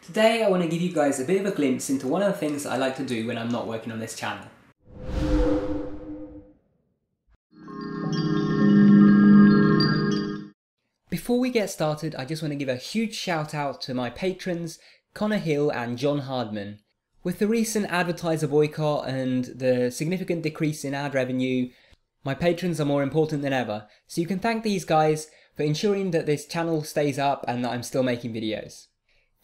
Today I want to give you guys a bit of a glimpse into one of the things that I like to do when I'm not working on this channel. Before we get started, I just want to give a huge shout out to my patrons Connor Hill and John Hardman. With the recent advertiser boycott and the significant decrease in ad revenue, my patrons are more important than ever, so you can thank these guys for ensuring that this channel stays up and that I'm still making videos.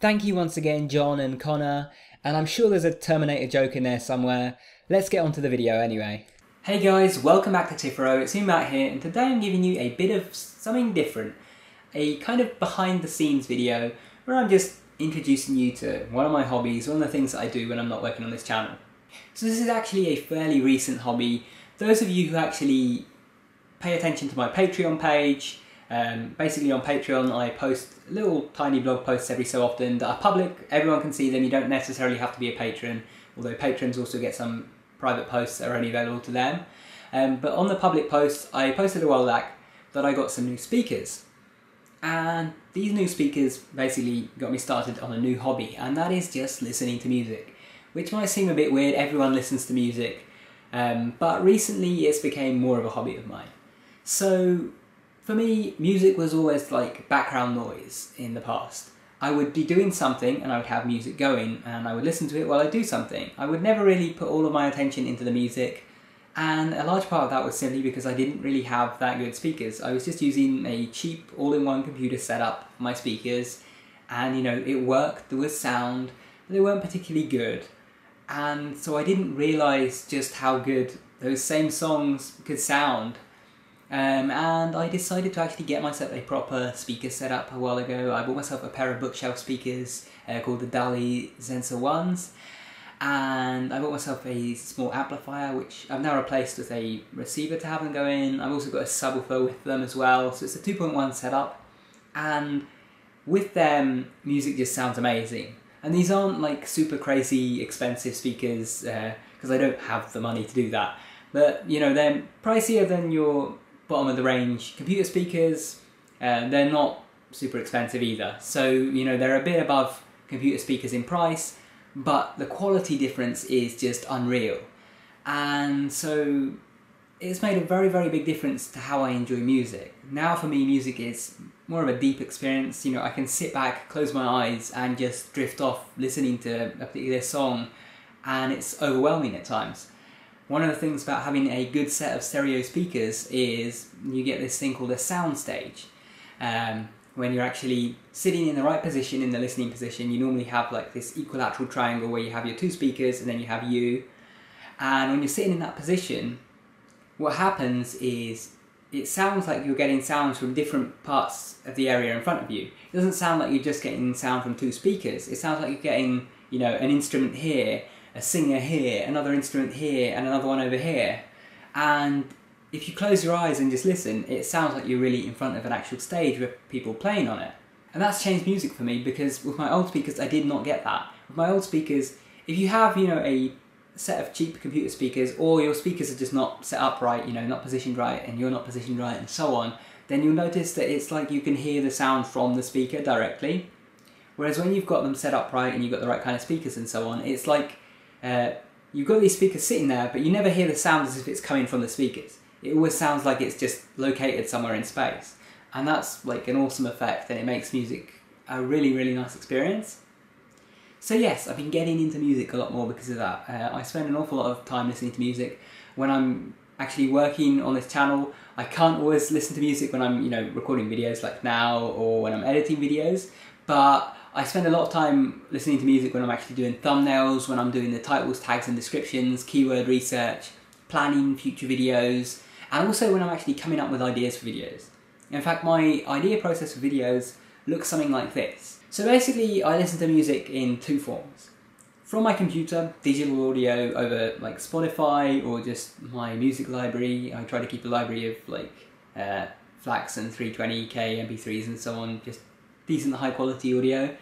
Thank you once again, John and Connor, and I'm sure there's a Terminator joke in there somewhere. Let's get on to the video anyway. Hey guys, welcome back to Tipharot, it's me Matt here, and today I'm giving you a bit of something different. A kind of behind the scenes video where I'm just introducing you to one of my hobbies, one of the things that I do when I'm not working on this channel. So this is actually a fairly recent hobby. Those of you who actually pay attention to my Patreon page, basically on Patreon I post little tiny blog posts every so often that are public, everyone can see them, you don't necessarily have to be a patron, although patrons also get some private posts that are only available to them. But on the public posts I posted a while back that I got some new speakers. And these new speakers basically got me started on a new hobby, and that is just listening to music. Which might seem a bit weird, everyone listens to music, but recently it's become more of a hobby of mine. So for me, music was always like background noise in the past. I would be doing something and I would have music going and I would listen to it while I do something. I would never really put all of my attention into the music. And a large part of that was simply because I didn't really have that good speakers. I was just using a cheap all-in-one computer setup for my speakers, and you know, it worked, there was sound, but they weren't particularly good. And so I didn't realise just how good those same songs could sound. And I decided to actually get myself a proper speaker setup a while ago. I bought myself a pair of bookshelf speakers called the Dali Zensa ones. And I bought myself a small amplifier which I've now replaced with a receiver to have them go in. I've also got a subwoofer with them as well, so it's a 2.1 setup, and with them music just sounds amazing. And these aren't like super crazy expensive speakers because I don't have the money to do that, but you know, they're pricier than your bottom of the range computer speakers. They're not super expensive either, so you know, they're a bit above computer speakers in price, but the quality difference is just unreal. And so it's made a very, very big difference to how I enjoy music. Now for me, music is more of a deep experience. You know, I can sit back, close my eyes and just drift off listening to a particular song, and it's overwhelming at times. One of the things about having a good set of stereo speakers is you get this thing called a sound stage. When you're actually sitting in the right position, in the listening position, you normally have like this equilateral triangle where you have your two speakers and then you have you. And when you're sitting in that position, what happens is it sounds like you're getting sounds from different parts of the area in front of you. It doesn't sound like you're just getting sound from two speakers. It sounds like you're getting, you know, an instrument here, a singer here, another instrument here, and another one over here. And if you close your eyes and just listen, it sounds like you're really in front of an actual stage with people playing on it. And that's changed music for me, because with my old speakers I did not get that. With my old speakers, if you have, you know, a set of cheap computer speakers, or your speakers are just not set up right, you know, not positioned right, and you're not positioned right, and so on, then you'll notice that it's like you can hear the sound from the speaker directly. Whereas when you've got them set up right and you've got the right kind of speakers and so on, it's like you've got these speakers sitting there, but you never hear the sound as if it's coming from the speakers. It always sounds like it's just located somewhere in space. And that's like an awesome effect, and it makes music a really, really nice experience. So yes, I've been getting into music a lot more because of that. I spend an awful lot of time listening to music. When I'm actually working on this channel, I can't always listen to music when I'm, you know, recording videos like now, or when I'm editing videos, but I spend a lot of time listening to music when I'm actually doing thumbnails, when I'm doing the titles, tags and descriptions, keyword research, planning future videos, and also when I'm actually coming up with ideas for videos. In fact, my idea process for videos looks something like this. So basically, I listen to music in two forms. From my computer, digital audio over like Spotify or just my music library. I try to keep a library of like FLACs and 320k MP3s and so on, just decent high quality audio.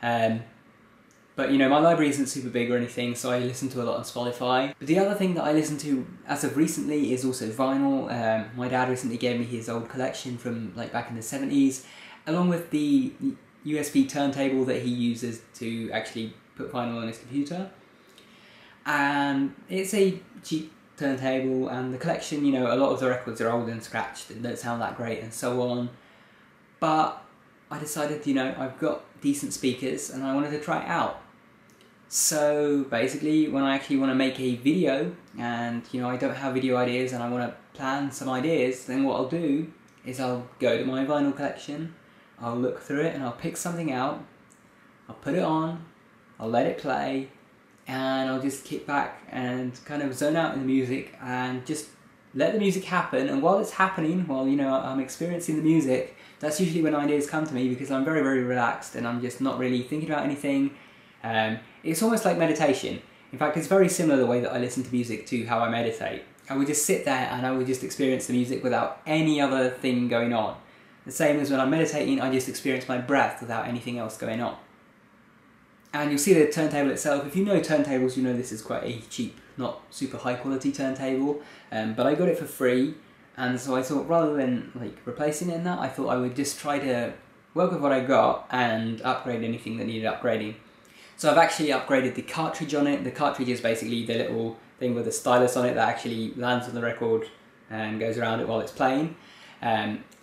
But you know, my library isn't super big or anything, so I listen to a lot on Spotify. But the other thing that I listen to as of recently is also vinyl. My dad recently gave me his old collection from like back in the 70s, along with the USB turntable that he uses to actually put vinyl on his computer. And it's a cheap turntable, and the collection, you know, a lot of the records are old and scratched and don't sound that great and so on. But I decided, you know, I've got decent speakers and I wanted to try it out. So basically, when I actually want to make a video and, you know, I don't have video ideas and I want to plan some ideas, then what I'll do is I'll go to my vinyl collection, I'll look through it and I'll pick something out, I'll put it on, I'll let it play, and I'll just kick back and kind of zone out in the music and just let the music happen. And while it's happening, while, you know, I'm experiencing the music, that's usually when ideas come to me, because I'm very, very relaxed and I'm just not really thinking about anything. It's almost like meditation. In fact, it's very similar the way that I listen to music to how I meditate. I would just sit there and I would just experience the music without any other thing going on. The same as when I'm meditating, I just experience my breath without anything else going on. And you'll see the turntable itself. If you know turntables, you know this is quite a cheap, not super high quality turntable, but I got it for free, and so I thought, rather than like replacing it in that, I thought I would just try to work with what I got and upgrade anything that needed upgrading. So I've actually upgraded the cartridge on it. The cartridge is basically the little thing with a stylus on it that actually lands on the record and goes around it while it's playing.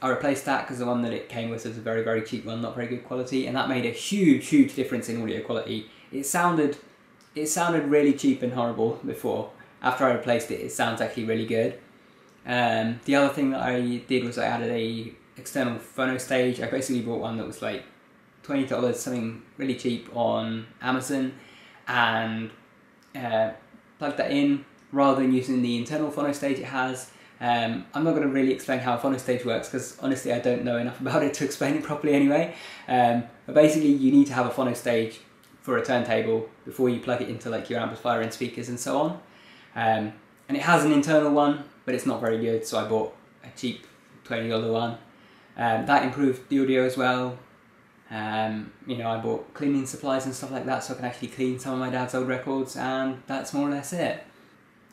I replaced that because the one that it came with was a very, very cheap one, not very good quality, and that made a huge, huge difference in audio quality. It sounded really cheap and horrible before. After I replaced it, it sounds actually really good. The other thing that I did was I added a external phono stage. I basically bought one that was like $20, something really cheap on Amazon, and plugged that in rather than using the internal phono stage it has. I'm not going to really explain how a phono stage works because honestly I don't know enough about it to explain it properly anyway. But basically you need to have a phono stage for a turntable before you plug it into like your amplifier and speakers and so on. And it has an internal one, but it's not very good, so I bought a cheap $20 one. That improved the audio as well. You know, I bought cleaning supplies and stuff like that so I can actually clean some of my dad's old records, and that's more or less it.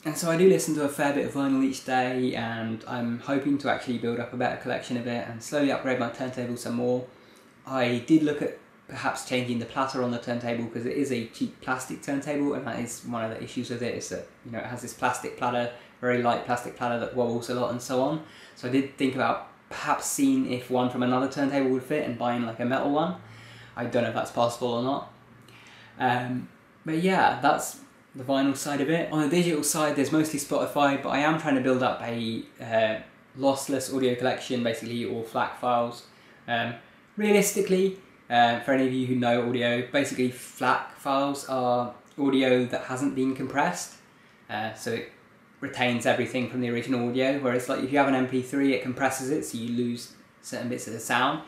And so I do listen to a fair bit of vinyl each day, and I'm hoping to actually build up a better collection of it and slowly upgrade my turntable some more. I did look at perhaps changing the platter on the turntable because it is a cheap plastic turntable, and that is one of the issues with it, is that, you know, it has this plastic platter, very light plastic platter that wobbles a lot and so on. So I did think about perhaps seeing if one from another turntable would fit and buying like a metal one. I don't know if that's possible or not. But yeah, that's the vinyl side of it. On the digital side, there's mostly Spotify, but I am trying to build up a lossless audio collection, basically all FLAC files. Realistically, for any of you who know audio, basically FLAC files are audio that hasn't been compressed, so it retains everything from the original audio, whereas like if you have an MP3, it compresses it, so you lose certain bits of the sound.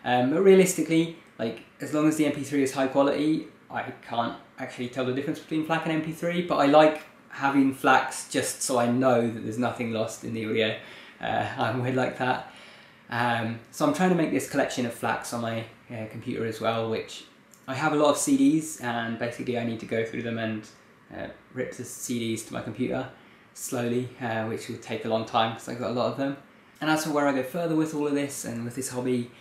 But realistically, like as long as the MP3 is high quality, I can't actually tell the difference between FLAC and MP3, but I like having FLACs just so I know that there's nothing lost in the audio. I'm weird like that. So I'm trying to make this collection of FLACs on my computer as well, which I have a lot of CDs, and basically I need to go through them and rip the CDs to my computer slowly, which will take a long time because I've got a lot of them. And as for where I go further with all of this and with this hobby,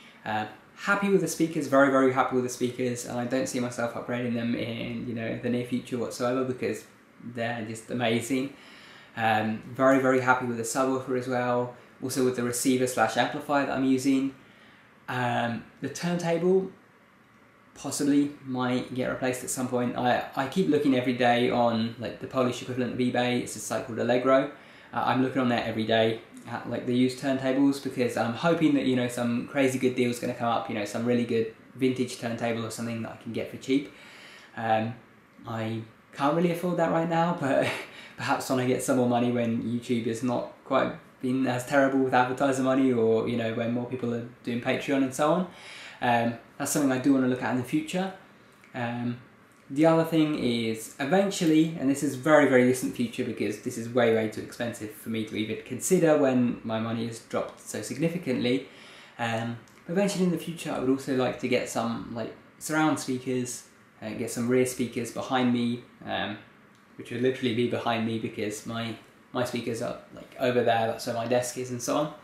happy with the speakers, very, very happy with the speakers, and I don't see myself upgrading them in, you know, the near future whatsoever because they're just amazing. Very, very happy with the subwoofer as well, also with the receiver / amplifier that I'm using. The turntable possibly might get replaced at some point. I keep looking every day on like the Polish equivalent of eBay. It's a site called Allegro. I'm looking on there every day at like the used turntables because I'm hoping that, you know, some crazy good deal is going to come up, you know, some really good vintage turntable or something that I can get for cheap. I can't really afford that right now, but perhaps when I get some more money, when YouTube is not quite been as terrible with advertiser money, or, you know, when more people are doing Patreon and so on. That's something I do want to look at in the future. The other thing is eventually, and this is very, very distant future because this is way, way too expensive for me to even consider when my money has dropped so significantly. Eventually in the future I would also like to get some like surround speakers, get some rear speakers behind me, which would literally be behind me because my speakers are like over there, that's where my desk is and so on.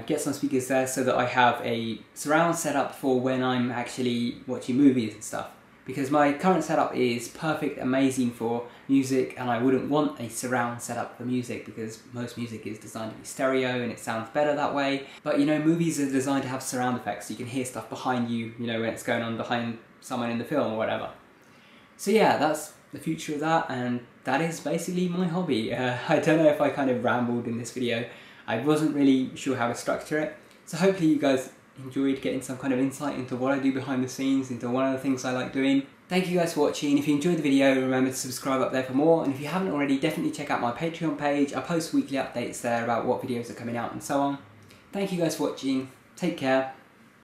get some speakers there so that I have a surround setup for when I'm actually watching movies and stuff. Because my current setup is perfect, amazing for music, and I wouldn't want a surround setup for music because most music is designed to be stereo and it sounds better that way. But you know, movies are designed to have surround effects, so you can hear stuff behind you, you know, when it's going on behind someone in the film or whatever. So yeah, that's the future of that, and that is basically my hobby. I don't know if I kind of rambled in this video. I wasn't really sure how to structure it, so hopefully you guys enjoyed getting some kind of insight into what I do behind the scenes, into one of the things I like doing. Thank you guys for watching. If you enjoyed the video, remember to subscribe up there for more, and if you haven't already, definitely check out my Patreon page. I post weekly updates there about what videos are coming out and so on. Thank you guys for watching. Take care.